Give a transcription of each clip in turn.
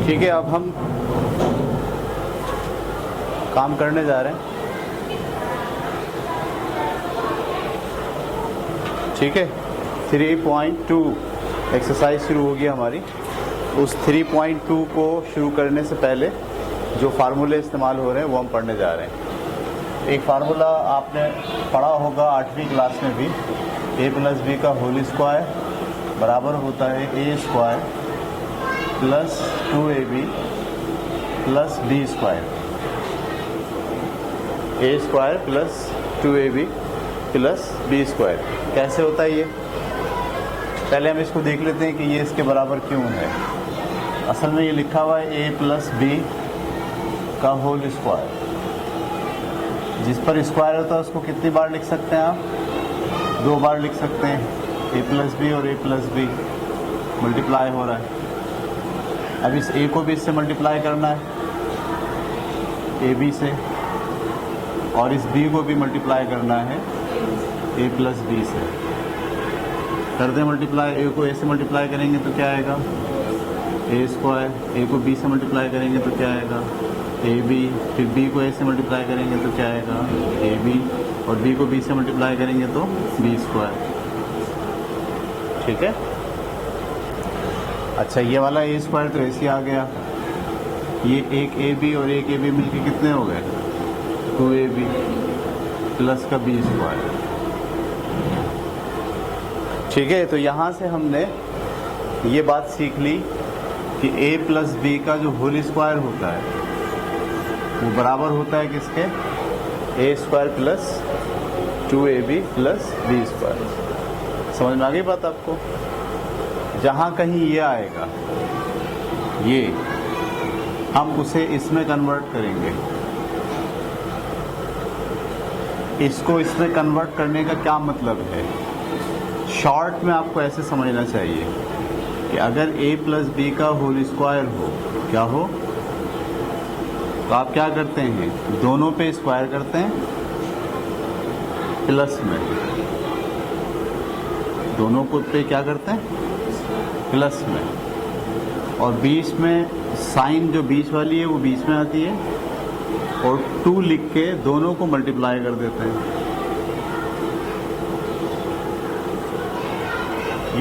ठीक है, अब हम काम करने जा रहे हैं। ठीक है, 3.2 एक्सरसाइज शुरू होगी हमारी। उस 3.2 को शुरू करने से पहले जो फार्मूले इस्तेमाल हो रहे हैं वो हम पढ़ने जा रहे हैं। एक फार्मूला आपने पढ़ा होगा 8वीं क्लास में भी, a प्लस बी का होल स्क्वायर बराबर होता है a square plus 2ab plus b square. a square plus 2ab plus b square कैसे होता है ये? पहले हम इसको देख लेते हैं कि ये इसके बराबर क्यों है। असल में ये लिखा हुआ है a प्लस बी का होल स्क्वायर। जिस पर स्क्वायर होता है उसको कितनी बार लिख सकते हैं आप? 2 बार लिख सकते हैं। a प्लस बी और a प्लस बी मल्टीप्लाई हो रहा है। अब इस a को भी इससे मल्टीप्लाई करना है, ए बी से, और इस b को भी मल्टीप्लाई करना है a प्लस बी से। कर दें मल्टीप्लाई। a को a से मल्टीप्लाई करेंगे तो क्या आएगा? a square. a को b से मल्टीप्लाई करेंगे तो क्या आएगा? A b. फिर b को a से मल्टीप्लाई करेंगे तो क्या आएगा? A b. और b को b से मल्टीप्लाई करेंगे तो b स्क्वायर। ठीक है। अच्छा, ये वाला a स्क्वायर तो ऐसे आ गया। ये एक ए बी और एक ए बी मिलकर कितने हो गए? 2ab प्लस का b स्क्वायर। ठीक है, तो यहाँ से हमने ये बात सीख ली कि a प्लस बी का जो होल स्क्वायर होता है वो बराबर होता है किसके? a square plus 2ab plus b square. समझ में आ गई बात आपको? जहाँ कहीं ये आएगा, ये हम उसे इसमें कन्वर्ट करेंगे। इसको इसमें कन्वर्ट करने का क्या मतलब है? शॉर्ट में आपको ऐसे समझना चाहिए कि अगर a प्लस बी का होल स्क्वायर हो, क्या हो, तो आप क्या करते हैं? दोनों पे स्क्वायर करते हैं प्लस में। दोनों को पे क्या करते हैं? प्लस में। और बीच में साइन जो बीच वाली है वो बीच में आती है, और 2 लिख के दोनों को मल्टीप्लाई कर देते हैं।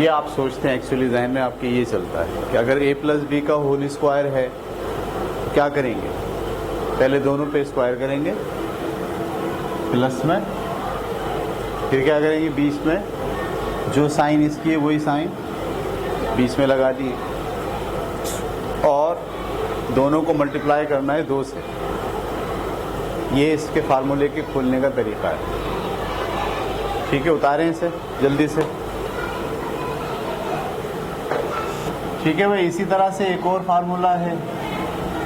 ये आप सोचते हैं, एक्चुअली जहन में आपके ये चलता है कि अगर a प्लस बी का होल स्क्वायर है तो क्या करेंगे? पहले दोनों पे स्क्वायर करेंगे प्लस में, फिर क्या करेंगे? बीच में जो साइन इसकी है वही साइन बीच में लगा दिए, और दोनों को मल्टीप्लाई करना है 2 से। ये इसके फार्मूले के खोलने का तरीका है। ठीक है, उतारें इसे जल्दी से। ठीक है भाई, इसी तरह से एक और फार्मूला है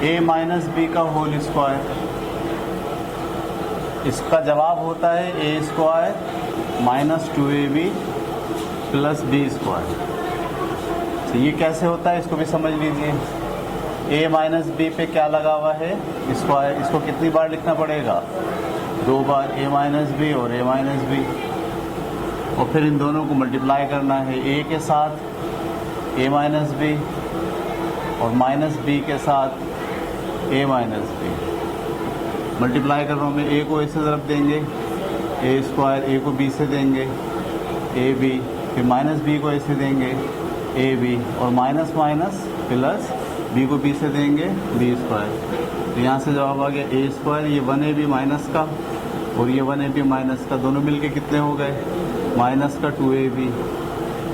a माइनस बी का होल स्क्वायर। इसका जवाब होता है a square minus 2ab plus b square. तो ये कैसे होता है इसको भी समझ लीजिए। a माइनस बी पे क्या लगा हुआ है? स्क्वायर। इसको कितनी बार लिखना पड़ेगा? 2 बार, a माइनस बी और a माइनस बी, और फिर इन दोनों को मल्टीप्लाई करना है, a के साथ a माइनस बी और माइनस b के साथ a माइनस बी। मल्टीप्लाई कर रहा हूँ मैं, a को a से ज़रब देंगे a स्क्वायर, a को b से देंगे ए बी, फिर माइनस b को a से देंगे ए बी, और माइनस माइनस प्लस b को b से देंगे b स्क्वायर। तो यहाँ से जवाब आ गया a स्क्वायर। ये 1ab माइनस का और ये 1ab माइनस का दोनों मिलके कितने हो गए? माइनस का 2ab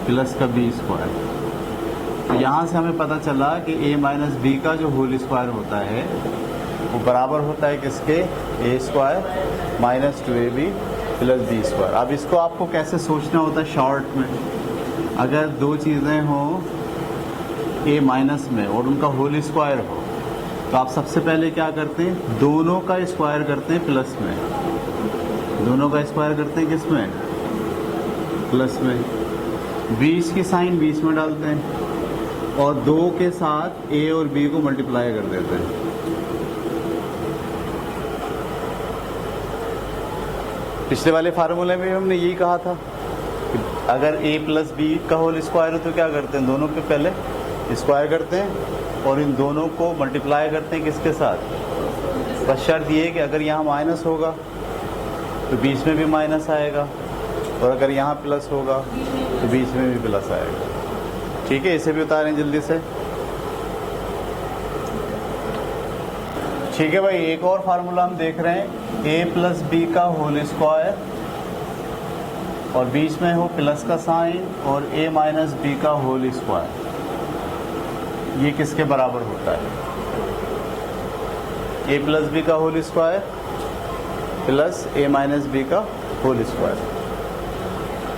प्लस का b स्क्वायर। तो यहाँ से हमें पता चला कि a माइनस बी का जो होल स्क्वायर होता है वो बराबर होता है किसके? a square minus 2ab plus b square. अब इसको आपको कैसे सोचना होता है शॉर्ट में? अगर 2 चीज़ें हों a माइनस में और उनका होल स्क्वायर हो, तो आप सबसे पहले क्या करते हैं? दोनों का स्क्वायर करते हैं प्लस में। दोनों का स्क्वायर करते हैं किस में? प्लस में। बीच की साइन बीच में डालते हैं और 2 के साथ a और b को मल्टीप्लाई कर देते हैं। पिछले वाले फार्मूले में हमने यही कहा था कि अगर a प्लस बी का होल स्क्वायर हो तो क्या करते हैं? दोनों पे पहले स्क्वायर करते हैं और इन दोनों को मल्टीप्लाई करते हैं किसके साथ? बस शर्त ये है कि अगर यहाँ माइनस होगा तो बीच में भी माइनस आएगा, और अगर यहाँ प्लस होगा तो बीच में भी प्लस आएगा। ठीक है, इसे भी उतारें जल्दी से। ठीक है भाई, एक और फार्मूला हम देख रहे हैं, a प्लस बी का होल स्क्वायर और बीच में हो प्लस का साइन और a माइनस बी का होल स्क्वायर, ये किसके बराबर होता है? a प्लस बी का whole square plus a minus B का होल स्क्वायर।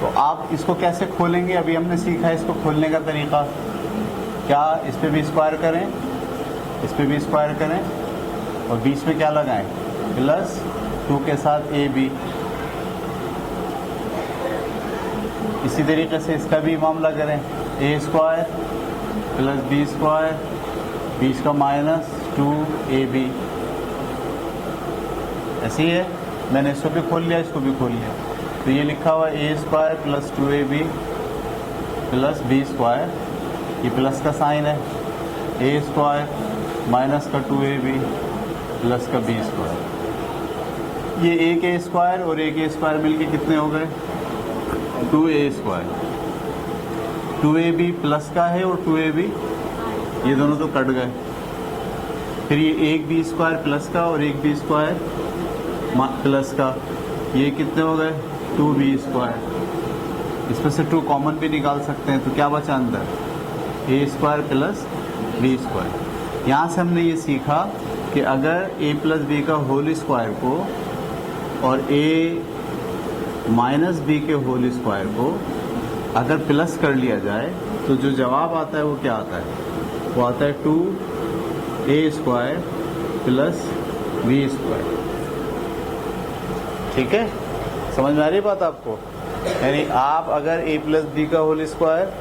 तो आप इसको कैसे खोलेंगे? अभी हमने सीखा है इसको खोलने का तरीका। क्या इस पे भी स्क्वायर करें, इस पे भी स्क्वायर करें और बीच में क्या लगाएं? प्लस 2 के साथ ए बी। इसी तरीके से इसका भी मामला करें, ए स्क्वायर प्लस बी स्क्वायर, बीच का माइनस 2ab। ऐसे ही है, मैंने इसको भी खोल लिया, इसको भी खोल लिया। तो ये लिखा हुआ a square plus 2ab plus B square, ये प्लस का साइन है, ए स्क्वायर माइनस का 2ab प्लस का बी स्क्वायर। ये एक ए स्क्वायर और एक ए स्क्वायर मिलके कितने हो गए? 2a square. 2ab प्लस का है और 2ab ये दोनों तो कट गए। फिर ये एक बी स्क्वायर प्लस का और एक बी स्क्वायर प्लस का, ये कितने हो गए? 2b square. इसमें से 2 कॉमन भी निकाल सकते हैं, तो क्या बचा अंदर? a square plus B square. यहाँ से हमने ये सीखा कि अगर a प्लस बी का होल स्क्वायर को और a माइनस बी के होल स्क्वायर को अगर प्लस कर लिया जाए तो जो जवाब आता है वो क्या आता है? वो आता है 2a square plus B square. ठीक है, समझ में आ रही बात आपको? यानी आप अगर a प्लस बी का होल स्क्वायर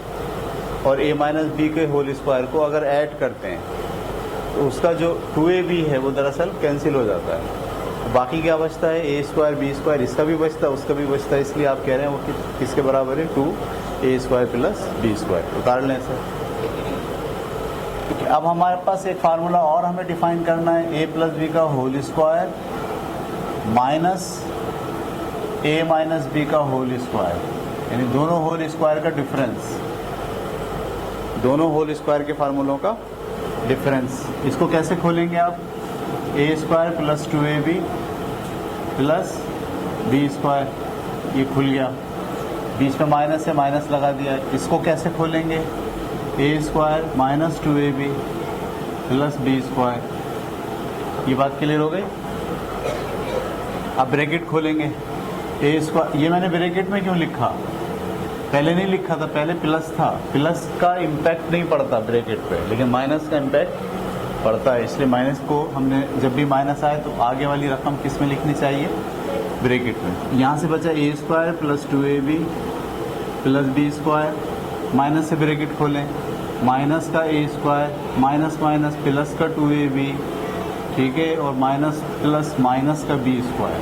और a माइनस बी के होल स्क्वायर को अगर ऐड करते हैं तो उसका जो 2ab है वो दरअसल कैंसिल हो जाता है। बाकी क्या बचता है? a स्क्वायर बी स्क्वायर, इसका भी बचता है उसका भी बचता है, इसलिए आप कह रहे हैं वो किसके बराबर है? 2a square plus B square. उतार लें सर। अब हमारे पास एक फार्मूला और हमें डिफाइन करना है, a प्लस बी का whole square minus a minus B का होल स्क्वायर, यानी दोनों होल स्क्वायर का डिफरेंस, दोनों होल स्क्वायर के फार्मूलों का डिफरेंस। इसको कैसे खोलेंगे आप? a square plus 2ab plus B square, ये खुल गया, बीच में माइनस है, माइनस लगा दिया। इसको कैसे खोलेंगे? a square minus 2ab plus B square. ये बात क्लियर हो गई? अब ब्रैकेट खोलेंगे, a स्क्वायर, ये मैंने ब्रैकेट में क्यों लिखा? पहले नहीं लिखा था, पहले प्लस था। प्लस का इम्पैक्ट नहीं पड़ता ब्रैकेट पे, लेकिन माइनस का इम्पैक्ट पड़ता है, इसलिए माइनस को हमने जब भी माइनस आए तो आगे वाली रकम किस में लिखनी चाहिए? ब्रैकेट में। यहाँ से बचा a square plus 2ab plus B square, minus से ब्रैकेट खोलें, माइनस का a square minus minus plus का 2ab, ठीक है, और माइनस प्लस माइनस का बी स्क्वायर।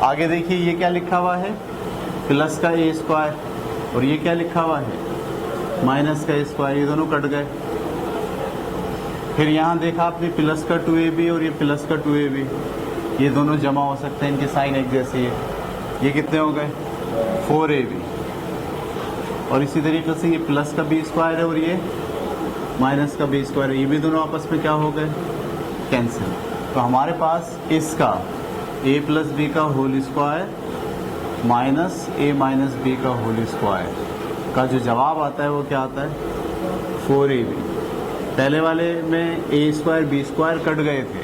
आगे देखिए ये क्या लिखा हुआ है? प्लस का a स्क्वायर, और ये क्या लिखा हुआ है? माइनस का a स्क्वायर, ये दोनों कट गए। फिर यहाँ देखा आपने प्लस का 2ab और ये प्लस का 2ab, ये दोनों जमा हो सकते हैं, इनकी साइन एक जैसी है। ये कितने हो गए? 4ab। और इसी तरीके से ये प्लस का बी स्क्वायर है और ये माइनस का बी स्क्वायर है, ये भी दोनों आपस में क्या हो गए? कैंसिल। तो हमारे पास इसका a प्लस बी का whole square minus a minus B का होल स्क्वायर का जो जवाब आता है वो क्या आता है? 4ab। पहले वाले में a square b square cut गए थे,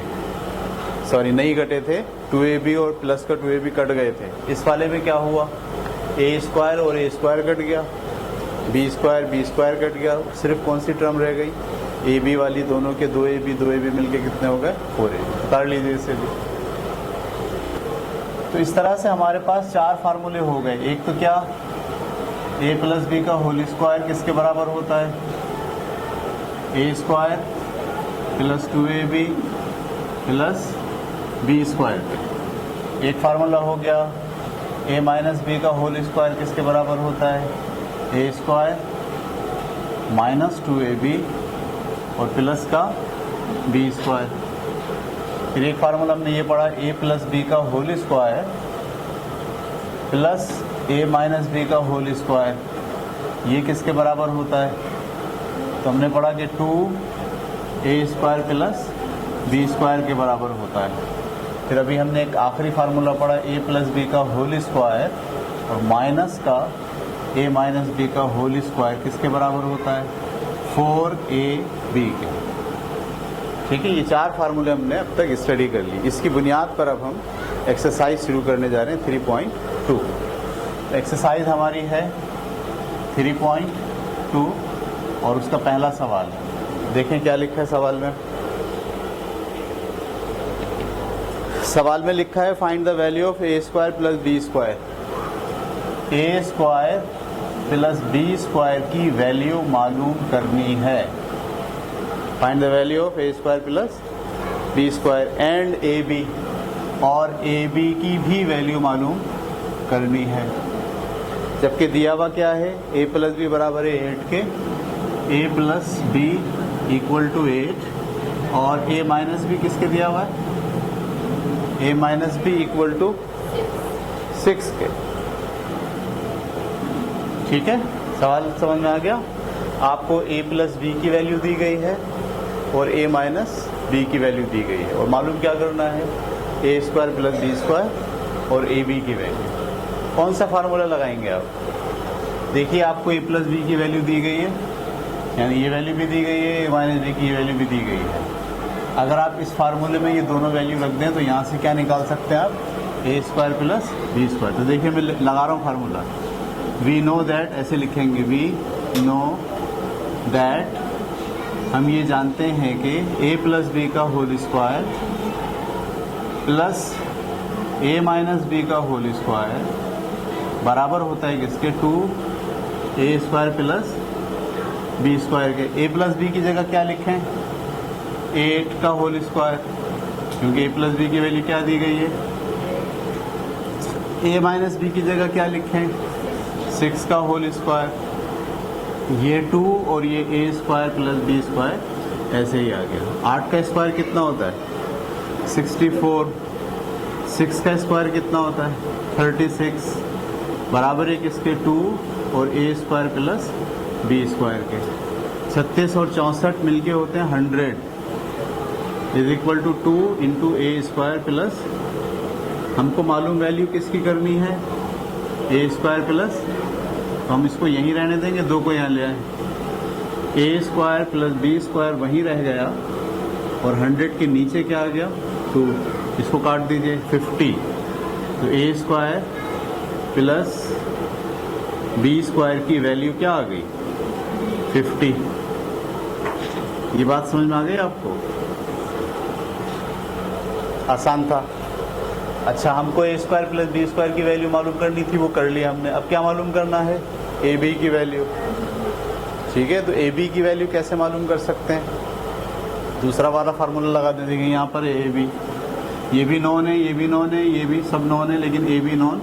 सॉरी नहीं कटे थे, 2ab और प्लस का 2ab कट गए थे। इस वाले में क्या हुआ? a स्क्वायर और a स्क्वायर कट गया, b स्क्वायर कट गया, सिर्फ कौन सी टर्म रह गई? ab वाली, दोनों के 2ab मिलके कितने हो गए? 4ab। उतार लीजिए इसे भी। तो इस तरह से हमारे पास 4 फार्मूले हो गए। एक तो क्या? a प्लस बी का होल स्क्वायर किसके बराबर होता है? a square plus 2ab plus B square. एक फार्मूला हो गया, a माइनस बी का होल स्क्वायर किसके बराबर होता है? a स्क्वायर माइनस 2ab और प्लस का b स्क्वायर। फिर एक फार्मूला हमने ये पढ़ा a प्लस बी का whole square plus a minus B का होल स्क्वायर, ये किसके बराबर होता है? तो हमने पढ़ा कि 2a square plus b square के बराबर होता है। फिर अभी हमने एक आखिरी फार्मूला पढ़ा a प्लस बी का होल स्क्वायर और माइनस का a माइनस बी का होल स्क्वायर किसके बराबर होता है? 4ab के। ठीक है, ये 4 फार्मूले हमने अब तक स्टडी कर ली। इसकी बुनियाद पर अब हम एक्सरसाइज शुरू करने जा रहे हैं 3.2। एक्सरसाइज हमारी है 3.2 और उसका पहला सवाल है। देखें क्या लिखा है सवाल में। सवाल में लिखा है find the value of a square plus b square. a square plus b square की वैल्यू मालूम करनी है। Find the value of a square plus b square and ab, और ab की भी वैल्यू मालूम करनी है। जबकि दिया हुआ क्या है? a प्लस बी बराबर है 8 के, a plus b equal to 8 और a माइनस बी किसके दिया हुआ है? a minus b equal to 6 के। ठीक है, सवाल समझ में आ गया? आपको a प्लस बी की वैल्यू दी गई है और a माइनस बी की वैल्यू दी गई है और मालूम क्या करना है? a square plus B square और a b की वैल्यू। कौन सा फार्मूला लगाएंगे आप? देखिए, आपको a प्लस बी की वैल्यू दी गई है, यानी ये वैल्यू भी दी गई है, a माइनस बी की वैल्यू भी दी गई है। अगर आप इस फार्मूले में ये दोनों वैल्यू रख दें तो यहाँ से क्या निकाल सकते हैं आप? a square plus B square. तो देखिए मैं लगा रहा हूँ फार्मूला। वी नो दैट, ऐसे लिखेंगे, वी नो दैट, हम ये जानते हैं कि a प्लस बी का whole square plus a minus B का होल स्क्वायर बराबर होता है किसके? 2a square plus b square के। a प्लस बी की जगह क्या लिखें? 8 का होल स्क्वायर, क्योंकि a प्लस बी की वैल्यू क्या दी गई है? a माइनस बी की जगह क्या लिखें? 6 का होल स्क्वायर। ये 2 और ये a square plus b square ऐसे ही आ गया। 8 का स्क्वायर कितना होता है? 64। 6 का स्क्वायर कितना होता है? 36। बराबर है किसके? 2 और a square plus b square के। 36 और 64 मिलके होते हैं 100 is equal to 2 into a square plus, हमको मालूम वैल्यू किसकी करनी है? a स्क्वायर प्लस, तो हम इसको यहीं रहने देंगे, 2 को यहाँ ले आए। a square plus b square वहीं रह गया और 100 के नीचे क्या आ गया? 2। इसको काट दीजिए, 50। तो a square plus b square की वैल्यू क्या आ गई? 50। ये बात समझ में आ गई आपको? आसान था। अच्छा, हमको a square plus B square की वैल्यू मालूम करनी थी, वो कर लिया हमने। अब क्या मालूम करना है? ए बी की वैल्यू। ठीक है, तो ए बी की वैल्यू कैसे मालूम कर सकते हैं? दूसरा वाला फार्मूला लगा देंगे यहाँ पर। ए बी, ये भी नॉन है, ये भी नॉन है, ये भी सब नॉन है, लेकिन ए बी नॉन।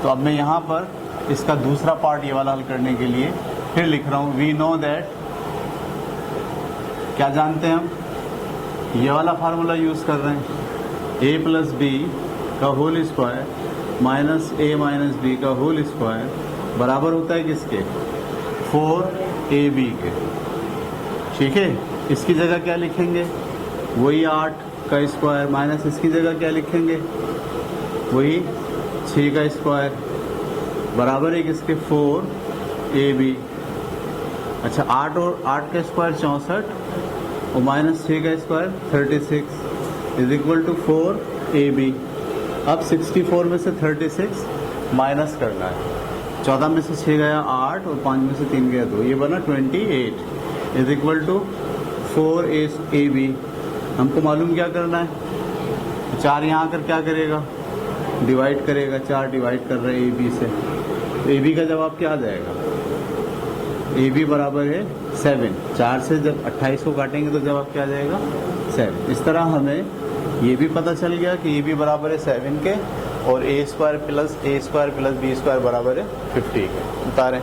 तो अब मैं यहाँ पर इसका दूसरा पार्ट, ये वाला हल करने के लिए फिर लिख रहा हूँ। वी नो दैट, क्या जानते हैं हम? ये वाला फार्मूला यूज़ कर रहे हैं। a प्लस बी का whole square minus a minus B का होल स्क्वायर बराबर होता है किसके? 4ab के। ठीक है, इसकी जगह क्या लिखेंगे? वही 8 का स्क्वायर माइनस इसकी जगह क्या लिखेंगे? वही 6 का स्क्वायर बराबर है किसके? 4ab। अच्छा, 8 और 8 का स्क्वायर 64 और माइनस 6 का square 36 is equal to 4ab। अब 64 में से 36 माइनस करना है। 14 में से 6 गया 8 और 5 में से 3 गया 2, ये बना 28 इज इक्वल टू 4ab। हमको मालूम क्या करना है? 4 यहाँ आकर क्या करेगा? डिवाइड करेगा। 4 डिवाइड कर रहे हैं ab से, तो ab का जवाब क्या आ जाएगा? ab बराबर है 7। 4 से जब 28 को काटेंगे तो जवाब क्या आ जाएगा? 7। इस तरह हमें ये भी पता चल गया कि ab बराबर है 7 के और a square plus b square बराबर है 50 के। उतारें।